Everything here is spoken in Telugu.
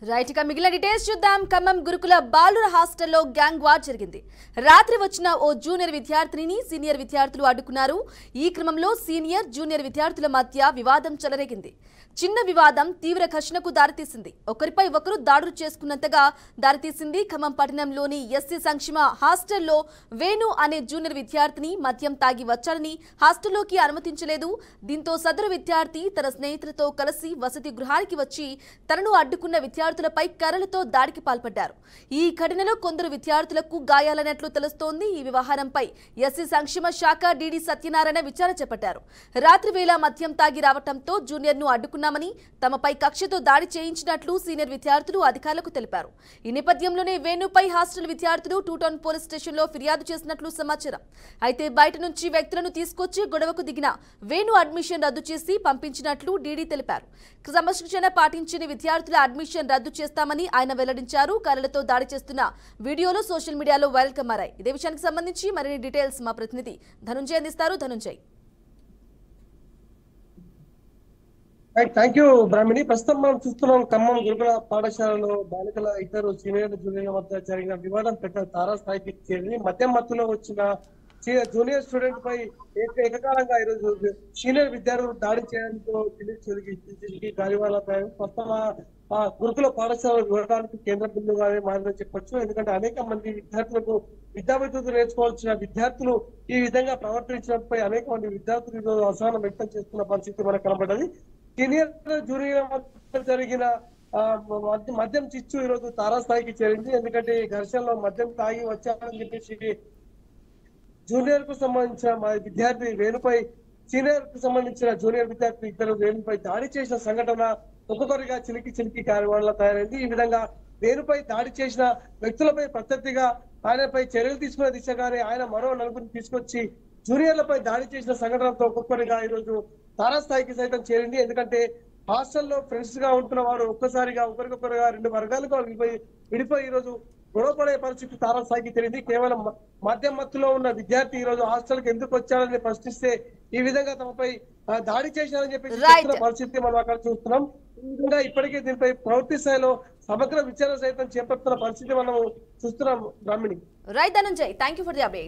రైట్ గా మిగిలిన డీటెయిల్స్ చూద్దాం. ఖమ్మం గురుకుల బాలుర హాస్టల్లో గ్యాంగ్ వార్ జరిగింది. రాత్రి వచ్చిన ఓ జూనియర్ విద్యార్థినిని సీనియర్ విద్యార్థులు అడ్డుకున్నారు. ఈ క్రమంలో సీనియర్ జూనియర్ విద్యార్థుల మధ్య వివాదం చెలరేగింది. చిన్న వివాదం తీవ్ర ఘర్షణకు దారితీసింది. ఒకరిపై ఒకరు దాడులు చేసుకున్నంతగా దారితీసింది. ఖమ్మం పట్టణంలోని ఎస్సీ సంక్షేమ హాస్టల్లో వేణు అనే జూనియర్ విద్యార్థిని మద్యం తాగి వచ్చాడని హాస్టల్లోకి అనుమతించలేదు. దీంతో సదరు విద్యార్థి తన స్నేహితులతో కలిసి వసతి గృహానికి వచ్చి తనను అడ్డుకున్న విద్యార్థులపై కర్రలతో దాడికి పాల్పడ్డారు. ఈ ఘటనలో కొందరు విద్యార్థులకు గాయాలైనట్లు తెలుస్తోంది. ఈ వ్యవహారంపై ఎస్సీ సంక్షేమ శాఖ డీడీ సత్యనారాయణ విచారణ చేపట్టారు. రాత్రి వేళ మద్యం తాగి రావడంతో జూనియర్ ను అడ్డుకున్నామని, తమపై కక్షతో దాడి చేయించినట్లు సీనియర్ విద్యార్థులు అధికారులకు తెలిపారు. ఈ నేపథ్యంలోనే వేణుపై హాస్టల్ విద్యార్థులు టూటౌన్ పోలీస్ స్టేషన్లో ఫిర్యాదు చేసినట్లు సమాచారం. అయితే బయట నుంచి వ్యక్తులను తీసుకొచ్చి గొడవకు దిగిన వేణు అడ్మిషన్ రద్దు చేసి పంపించినట్లు డీడీ తెలిపారు. క్రమశిక్షణ పాటించని విద్యార్థుల అడ్మిషన్ రద్దు చేస్తామని ఆయన వెల్లడించారు. కర్రలతో దాడి చేస్తున్న వీడియోలు సోషల్ మీడియాలో వైరల్ గా మారాయి. ఇదే విషయానికి సంబంధించి మరిన్ని డీటెయిల్స్ మా ప్రతినిధి ధనుంజయ్ అందిస్తారు. ధనుంజయ్. థ్యాంక్ యూ బ్రాహ్మణి. ప్రస్తుతం మనం చూస్తున్నాం ఖమ్మం గురుకుల పాఠశాలలో బాలికల ఇద్దరు సీనియర్ జూనియర్ మధ్య జరిగిన వివాదం పెద్ద తారాస్థాయికి చేరింది. మద్యం మత్తులో వచ్చిన జూనియర్ స్టూడెంట్ పై ఏకకాలంగా ఈరోజు సీనియర్ విద్యార్థులు దాడి చేయడంతో తిరిగి గాలివాల ప్రస్తుతం గురుకుల పాఠశాల వివరానికి కేంద్ర బిందువుగానే మారిందని చెప్పొచ్చు. ఎందుకంటే అనేక మంది విద్యార్థులకు విద్యాభివృద్ధి నేర్చుకోవాల్సిన విద్యార్థులు ఈ విధంగా ప్రవర్తించడంపై అనేక మంది విద్యార్థులు ఈరోజు అసహనం వ్యక్తం చేస్తున్న పరిస్థితి మనకు కనబడ్డది. సీనియర్ జూనియర్ మధ్య జరిగిన మద్యం చిచ్చు ఈరోజు తారాస్థాయికి చేరింది. ఎందుకంటే ఈ ఘర్షణలో మద్యం తాగి వచ్చారని చెప్పేసి జూనియర్ కు సంబంధించిన విద్యార్థి వేణుపై సీనియర్ కు సంబంధించిన జూనియర్ విద్యార్థి ఇద్దరు వేణుపై దాడి చేసిన సంఘటన ఒక్కొక్కరిగా చిలికి కార్యవాళ్ళ తయారైంది. ఈ విధంగా వేణుపై దాడి చేసిన వ్యక్తులపై ప్రత్యర్థిగా ఆయనపై చర్యలు తీసుకునే దిశగానే ఆయన మరో నలుగురిని తీసుకొచ్చి జూనియర్లపై దాడి చేసిన సంఘటనతో ఒక్కొక్కరిగా ఈరోజు తారాస్థాయికి సైతం చేరింది. ఎందుకంటే హాస్టల్లో ఫ్రెండ్స్ గా ఉంటున్న వారు ఒక్కసారిగా ఒకరికొకరుగా రెండు వర్గాలుగా విడిపోయి ఈరోజు గొడవపడే పరిస్థితి తారాస్థాయికి తెలియదు. కేవలం మద్యం మత్తులో ఉన్న విద్యార్థి ఈ రోజు హాస్టల్ కి ఎందుకు వచ్చారని ప్రశ్నిస్తే ఈ విధంగా తమపై దాడి చేశారని చెప్పి పరిస్థితి మనం అక్కడ చూస్తున్నాం. ఈ విధంగా ఇప్పటికే దీనిపై పూర్తి స్థాయిలో సమగ్ర విచారణ సైతం చేపడుతున్న పరిస్థితి మనం చూస్తున్నాం. Brahmani. Right Dhananjay, thank you for the update.